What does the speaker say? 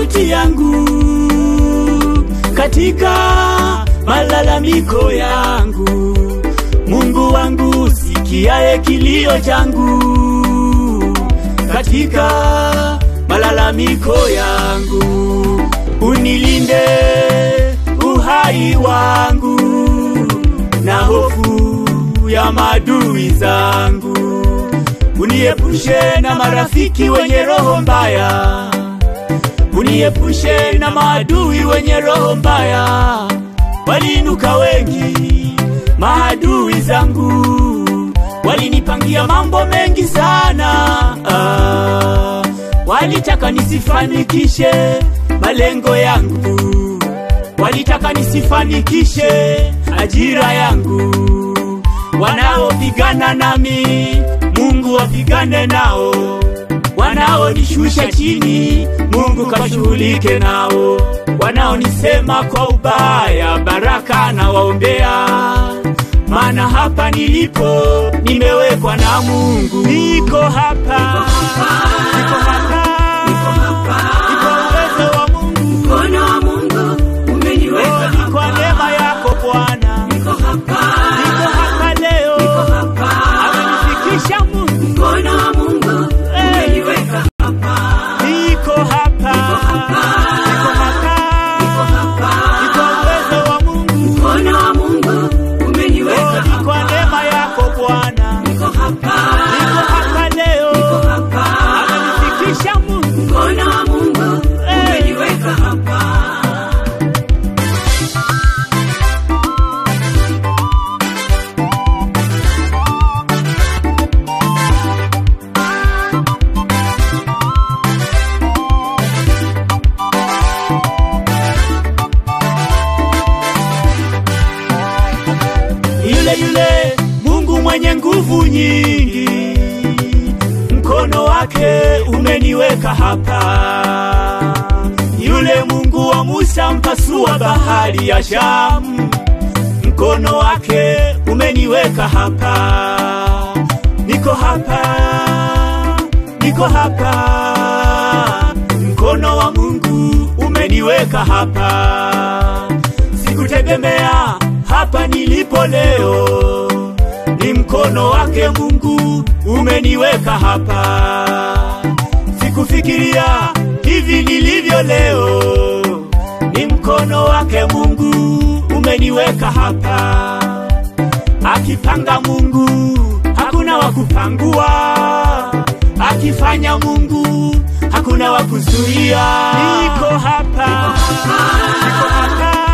sauti yangu katika malalamiko yangu. Mungu wangu sikiaye kilio changu katika malalamiko yangu. Unilinde uhai wangu na hofu ya maadui zangu. Uniepushe na marafiki wenye roho mbaya. Uniepushe na maadui wenye roho mbaya. Waliinuka wengi maadui zangu, walinipangia mambo mengi sana. Walitaka nisifanikishe malengo yangu, walitaka nisifanikishe ajira yangu. Wanaopigana nami Mungu wapigane nao, wanaonishusha chini Mungu kashughulike nao. Wanaonisema kwa ubaya baraka na waombea, maana hapa nilipo nimewekwa na Mungu. Niko hapa, niko hapa, niko hapa, niko uwezo wa Mungu. Mkono wa Mungu umeniweka hapa. Kwa neema yako Bwana Niko hapa, niko hapa leo. niko hapa. Amenifikisha Mungu. Mkono wa Mungu umeniweka hapa. Niko hapa, Niko hapa, niko hapa, niko hapa. niko uwezo wa Mungu. Mkono wa Mungu umeniweka hapa. Kwa neema yako Bwana Niko hapa, niko hapa leo. niko hapa. Amenifikisha Mungu. Mkono wa Mungu umeniweka hapa. Yule Mungu mwenye nguvu nyingi, mkono wake umeniweka hapa. Yule Mungu wa Musa mpasua bahari ya Shamu, mkono wake umeniweka hapa. Niko hapa, niko hapa, mkono wa Mungu umeniweka hapa. Sikutegemea hapa nilipo leo, ni mkono wake Mungu umeniweka hapa. Sikufikiria hivi nilivyo leo, ni mkono wake Mungu umeniweka hapa. Akipanga Mungu hakuna wakupangua, akifanya Mungu hakuna wakuzuia. Niko hapa, niko hapa,